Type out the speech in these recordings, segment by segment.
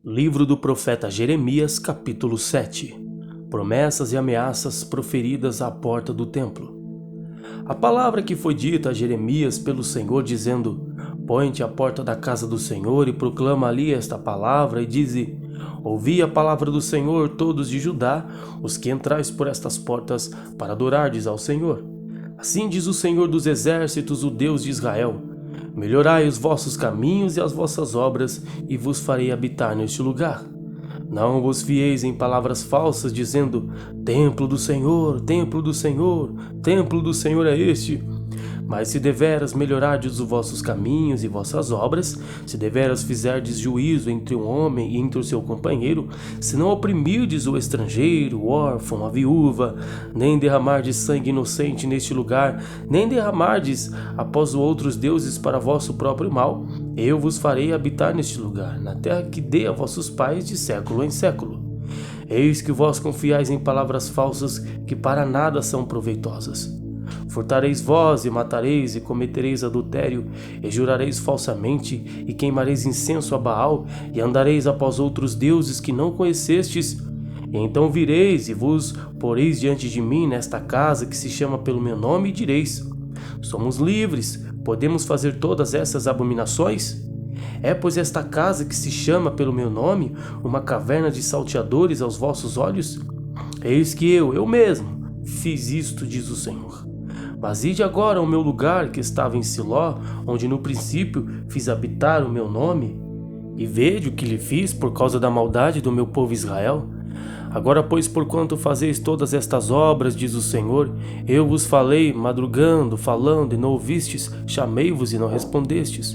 Livro do profeta Jeremias, capítulo 7. Promessas e ameaças proferidas à porta do templo. A palavra que foi dita a Jeremias pelo Senhor, dizendo: Põe-te à porta da casa do Senhor e proclama ali esta palavra, e dize: Ouvi a palavra do Senhor, todos de Judá, os que entrais por estas portas para adorardes ao Senhor. Assim diz o Senhor dos exércitos, o Deus de Israel: Melhorai os vossos caminhos e as vossas obras, e vos farei habitar neste lugar. Não vos fieis em palavras falsas, dizendo: Templo do Senhor, templo do Senhor, templo do Senhor é este. Mas se deveras melhorardes os vossos caminhos e vossas obras, se deveras fizerdes juízo entre um homem e entre o seu companheiro, se não oprimirdes o estrangeiro, o órfão, a viúva, nem derramardes sangue inocente neste lugar, nem derramardes após outros deuses para vosso próprio mal, eu vos farei habitar neste lugar, na terra que dei a vossos pais de século em século. Eis que vós confiais em palavras falsas que para nada são proveitosas. Furtareis vós e matareis e cometereis adultério e jurareis falsamente e queimareis incenso a Baal e andareis após outros deuses que não conhecestes. E então vireis e vos poreis diante de mim nesta casa que se chama pelo meu nome e direis: Somos livres, podemos fazer todas essas abominações? É, pois, esta casa que se chama pelo meu nome uma caverna de salteadores aos vossos olhos? Eis que eu mesmo, fiz isto, diz o Senhor. Mas ide agora ao meu lugar que estava em Siló, onde no princípio fiz habitar o meu nome, e vede o que lhe fiz por causa da maldade do meu povo Israel. Agora, pois, porquanto fazeis todas estas obras, diz o Senhor, eu vos falei, madrugando, falando, e não ouvistes, chamei-vos e não respondestes.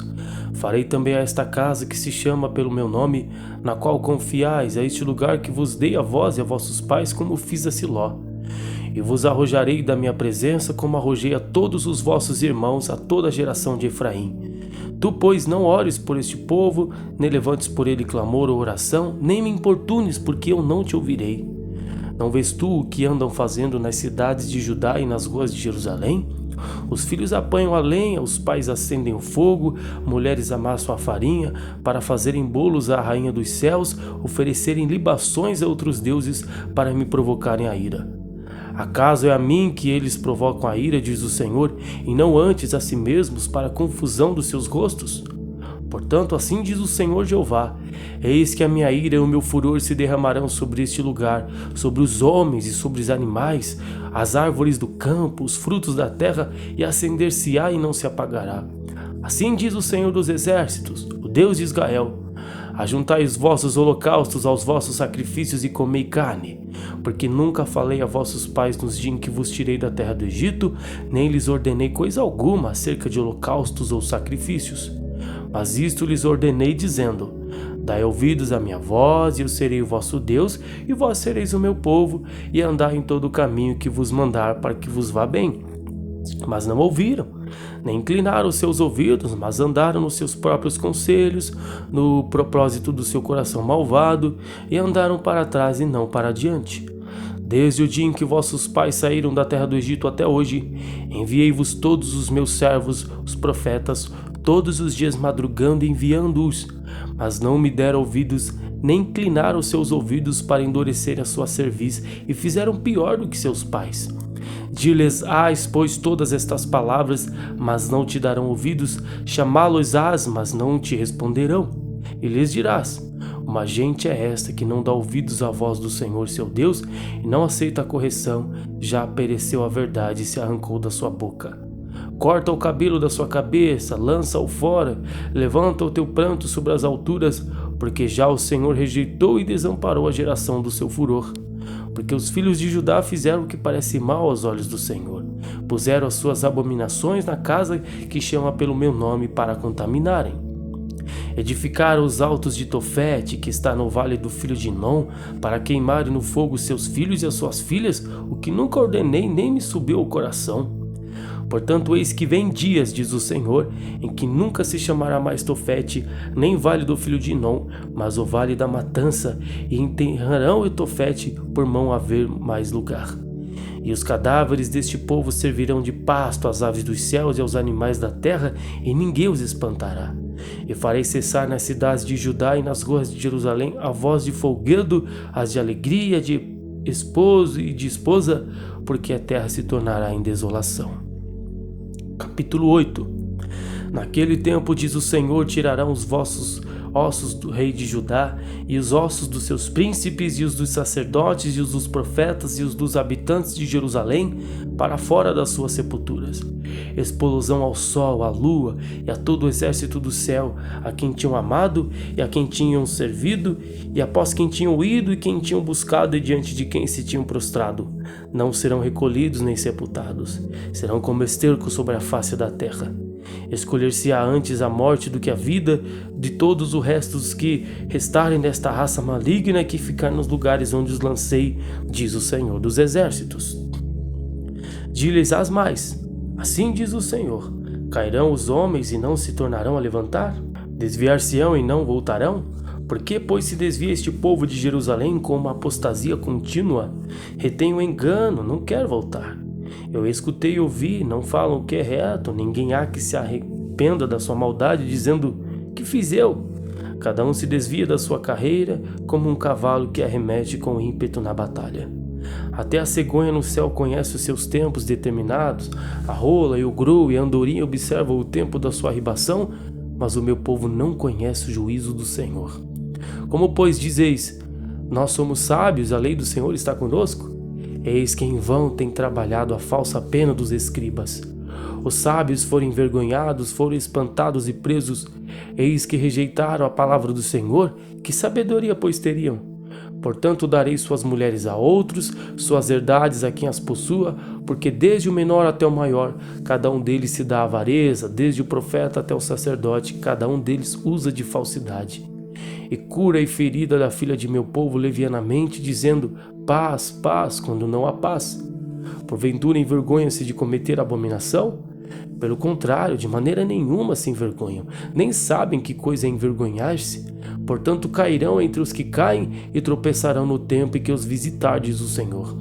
Farei também a esta casa que se chama pelo meu nome, na qual confiais, a este lugar que vos dei a vós e a vossos pais, como fiz a Siló. E vos arrojarei da minha presença, como arrojei a todos os vossos irmãos, a toda a geração de Efraim. Tu, pois, não ores por este povo, nem levantes por ele clamor ou oração, nem me importunes, porque eu não te ouvirei. Não vês tu o que andam fazendo nas cidades de Judá e nas ruas de Jerusalém? Os filhos apanham a lenha, os pais acendem o fogo, mulheres amassam a farinha, para fazerem bolos à rainha dos céus, oferecerem libações a outros deuses, para me provocarem a ira. Acaso é a mim que eles provocam a ira, diz o Senhor, e não antes a si mesmos para a confusão dos seus rostos? Portanto, assim diz o Senhor Jeová: Eis que a minha ira e o meu furor se derramarão sobre este lugar, sobre os homens e sobre os animais, as árvores do campo, os frutos da terra, e acender-se-á e não se apagará. Assim diz o Senhor dos exércitos, o Deus de Israel: Ajuntai os vossos holocaustos aos vossos sacrifícios e comei carne, porque nunca falei a vossos pais nos dias em que vos tirei da terra do Egito, nem lhes ordenei coisa alguma acerca de holocaustos ou sacrifícios. Mas isto lhes ordenei, dizendo: Dai ouvidos à minha voz, e eu serei o vosso Deus, e vós sereis o meu povo, e andai em todo o caminho que vos mandar, para que vos vá bem. Mas não ouviram, nem inclinaram os seus ouvidos, mas andaram nos seus próprios conselhos, no propósito do seu coração malvado, e andaram para trás e não para adiante. Desde o dia em que vossos pais saíram da terra do Egito até hoje, enviei-vos todos os meus servos, os profetas, todos os dias madrugando e enviando-os, mas não me deram ouvidos, nem inclinaram os seus ouvidos para endurecer a sua cerviz, e fizeram pior do que seus pais. Dir-lhes-ás, pois, todas estas palavras, mas não te darão ouvidos, chamá-los-ás, mas não te responderão. E lhes dirás: Uma gente é esta que não dá ouvidos à voz do Senhor seu Deus, e não aceita a correção, já pereceu a verdade e se arrancou da sua boca. Corta o cabelo da sua cabeça, lança-o fora, levanta o teu pranto sobre as alturas, porque já o Senhor rejeitou e desamparou a geração do seu furor. Porque os filhos de Judá fizeram o que parece mal aos olhos do Senhor. Puseram as suas abominações na casa que chama pelo meu nome para contaminarem. Edificaram os altos de Tofete, que está no vale do filho de Inom, para queimarem no fogo seus filhos e as suas filhas, o que nunca ordenei nem me subiu ao coração. Portanto, eis que vem dias, diz o Senhor, em que nunca se chamará mais Tofete, nem vale do filho de Inom, mas o vale da matança, e enterrarão o Tofete por mão haver mais lugar. E os cadáveres deste povo servirão de pasto às aves dos céus e aos animais da terra, e ninguém os espantará. E farei cessar nas cidades de Judá e nas ruas de Jerusalém a voz de folguedo, as de alegria, de esposo e de esposa, porque a terra se tornará em desolação. Capítulo 8. Naquele tempo, diz o Senhor, tirarão os vossos ossos do rei de Judá, e os ossos dos seus príncipes, e os dos sacerdotes, e os dos profetas, e os dos habitantes de Jerusalém, para fora das suas sepulturas. Explosão ao sol, à lua, e a todo o exército do céu, a quem tinham amado, e a quem tinham servido, e após quem tinham ido, e quem tinham buscado, e diante de quem se tinham prostrado. Não serão recolhidos nem sepultados, serão como esterco sobre a face da terra. Escolher-se-á antes a morte do que a vida de todos os restos que restarem desta raça maligna que ficar nos lugares onde os lancei, diz o Senhor dos Exércitos. Di-lhes-ás mais, assim diz o Senhor, cairão os homens e não se tornarão a levantar? Desviar-se-ão e não voltarão? Por que, pois, se desvia este povo de Jerusalém com uma apostasia contínua? Retém o engano, não quer voltar. Eu escutei e ouvi, não falam o que é reto, ninguém há que se arrependa da sua maldade, dizendo, que fiz eu? Cada um se desvia da sua carreira, como um cavalo que arremete com ímpeto na batalha. Até a cegonha no céu conhece os seus tempos determinados, a rola e o grou e a andorinha observam o tempo da sua arribação, mas o meu povo não conhece o juízo do Senhor. Como, pois, dizeis, nós somos sábios, a lei do Senhor está conosco? Eis que em vão tem trabalhado a falsa pena dos escribas. Os sábios foram envergonhados, foram espantados e presos. Eis que rejeitaram a palavra do Senhor, que sabedoria, pois, teriam? Portanto, darei suas mulheres a outros, suas herdades a quem as possua, porque desde o menor até o maior, cada um deles se dá avareza, desde o profeta até o sacerdote, cada um deles usa de falsidade. E cura e ferida da filha de meu povo levianamente, dizendo, paz, paz, quando não há paz. Porventura envergonham-se de cometer abominação? Pelo contrário, de maneira nenhuma se envergonham, nem sabem que coisa é envergonhar-se. Portanto cairão entre os que caem e tropeçarão no tempo em que os visitar, diz o Senhor.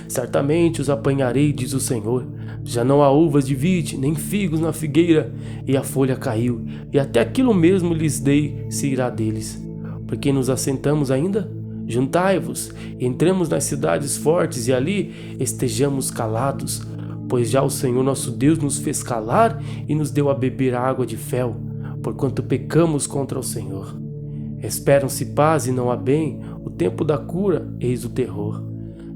Certamente os apanharei, diz o Senhor. Já não há uvas de vide, nem figos na figueira, e a folha caiu, e até aquilo mesmo lhes dei se irá deles. Por que nos assentamos ainda? Juntai-vos, entremos nas cidades fortes, e ali estejamos calados, pois já o Senhor nosso Deus nos fez calar e nos deu a beber água de fel, porquanto pecamos contra o Senhor. Esperam-se paz e não há bem, o tempo da cura, eis o terror.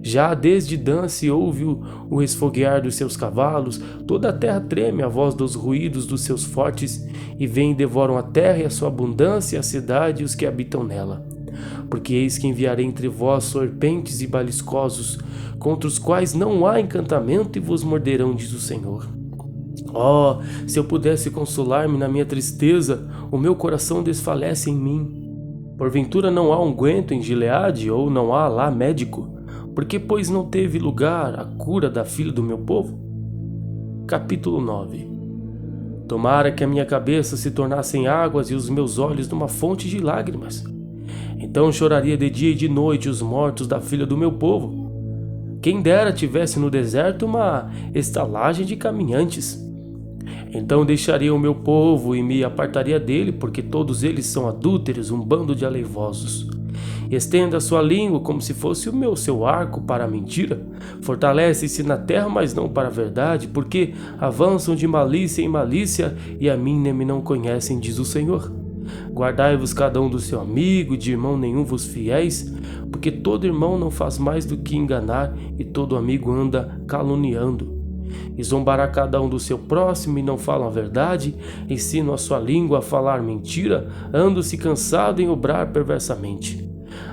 Já desde Dan se ouve o esfoguear dos seus cavalos, toda a terra treme a voz dos ruídos dos seus fortes, e vêm e devoram a terra e a sua abundância, a cidade e os que habitam nela. Porque eis que enviarei entre vós serpentes e baliscosos, contra os quais não há encantamento e vos morderão, diz o Senhor. Oh, se eu pudesse consolar-me na minha tristeza, o meu coração desfalece em mim. Porventura não há unguento em Gileade, ou não há lá médico? Porque, pois, não teve lugar a cura da filha do meu povo? Capítulo 9. Tomara que a minha cabeça se tornasse em águas e os meus olhos numa fonte de lágrimas. Então choraria de dia e de noite os mortos da filha do meu povo. Quem dera tivesse no deserto uma estalagem de caminhantes. Então deixaria o meu povo e me apartaria dele, porque todos eles são adúlteros, um bando de aleivosos. Estenda a sua língua como se fosse o seu arco para a mentira. Fortalece-se na terra, mas não para a verdade, porque avançam de malícia em malícia e a mim nem me não conhecem, diz o Senhor. Guardai-vos cada um do seu amigo, de irmão nenhum vos fiéis, porque todo irmão não faz mais do que enganar e todo amigo anda caluniando. E zombará cada um do seu próximo e não falam a verdade, ensinam a sua língua a falar mentira, andam-se cansado em obrar perversamente.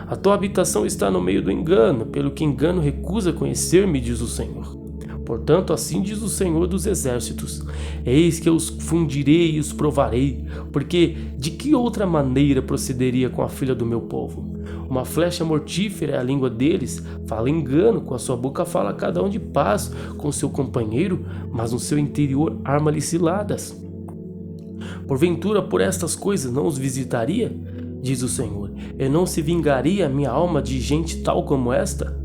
A tua habitação está no meio do engano, pelo que engano recusa conhecer-me, diz o Senhor. Portanto, assim diz o Senhor dos Exércitos, eis que eu os fundirei e os provarei, porque de que outra maneira procederia com a filha do meu povo? Uma flecha mortífera é a língua deles, fala engano, com a sua boca fala cada um de paz com seu companheiro, mas no seu interior arma-lhe ciladas. Porventura por estas coisas não os visitaria? Diz o Senhor, e não se vingaria a minha alma de gente tal como esta?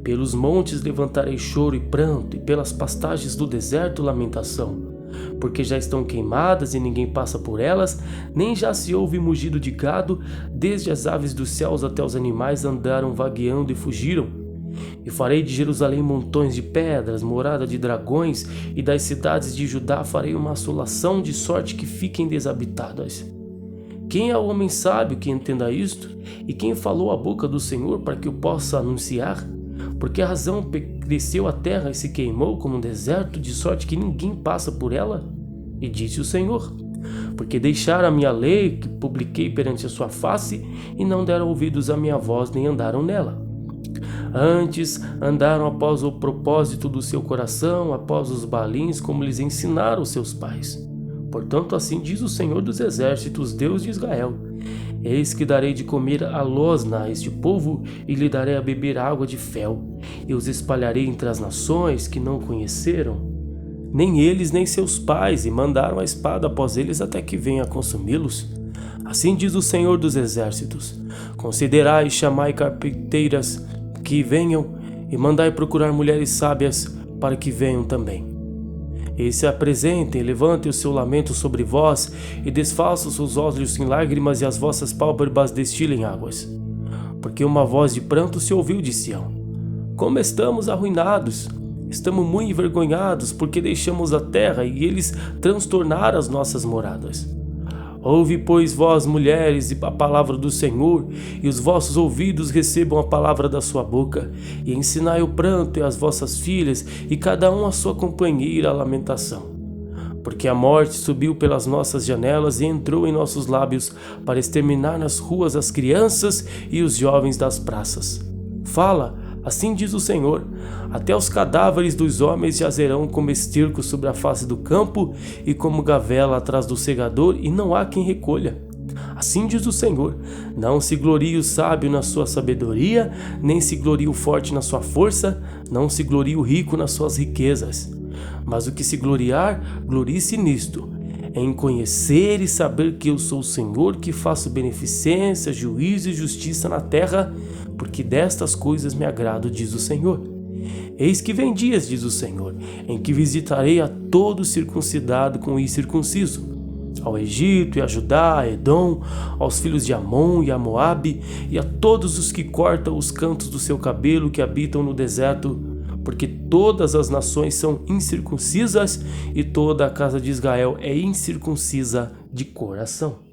Pelos montes levantarei choro e pranto, e pelas pastagens do deserto lamentação. porque já estão queimadas e ninguém passa por elas, nem já se ouve mugido de gado, desde as aves dos céus até os animais andaram vagueando e fugiram. E farei de Jerusalém montões de pedras, morada de dragões, e das cidades de Judá farei uma assolação de sorte que fiquem desabitadas. Quem é o homem sábio que entenda isto? E quem falou a boca do Senhor para que o possa anunciar? Porque a razão pereceu a terra e se queimou como um deserto, de sorte que ninguém passa por ela? E disse o Senhor: porque deixaram a minha lei que publiquei perante a sua face, e não deram ouvidos à minha voz, nem andaram nela. Antes andaram após o propósito do seu coração, após os balins, como lhes ensinaram seus pais. Portanto, assim diz o Senhor dos Exércitos, Deus de Israel: eis que darei de comer a losna a este povo, e lhe darei a beber água de fel, e os espalharei entre as nações que não conheceram, nem eles nem seus pais, e mandaram a espada após eles até que venha consumi-los. Assim diz o Senhor dos Exércitos: considerai e chamai carpinteiras que venham, e mandai procurar mulheres sábias para que venham também. E se apresentem, levantem o seu lamento sobre vós, e desfaçam os seus olhos em lágrimas, e as vossas pálpebras destilem águas. Porque uma voz de pranto se ouviu de Sião: como estamos arruinados! Estamos muito envergonhados, porque deixamos a terra, e eles transtornaram as nossas moradas. Ouve, pois, vós, mulheres, a palavra do Senhor, e os vossos ouvidos recebam a palavra da sua boca, e ensinai o pranto e as vossas filhas, e cada um a sua companheira a lamentação. Porque a morte subiu pelas nossas janelas e entrou em nossos lábios, para exterminar nas ruas as crianças e os jovens das praças. Fala, assim diz o Senhor: até os cadáveres dos homens jazerão como esterco sobre a face do campo, e como gavela atrás do segador, e não há quem recolha. Assim diz o Senhor: não se glorie o sábio na sua sabedoria, nem se glorie o forte na sua força, não se glorie o rico nas suas riquezas. Mas o que se gloriar, glorie-se nisto, em conhecer e saber que eu sou o Senhor, que faço beneficência, juízo e justiça na terra, porque destas coisas me agrado, diz o Senhor. Eis que vem dias, diz o Senhor, em que visitarei a todo circuncidado com o incircunciso, ao Egito e a Judá, a Edom, aos filhos de Amon e a Moabe, e a todos os que cortam os cantos do seu cabelo, que habitam no deserto, porque todas as nações são incircuncisas, e toda a casa de Israel é incircuncisa de coração.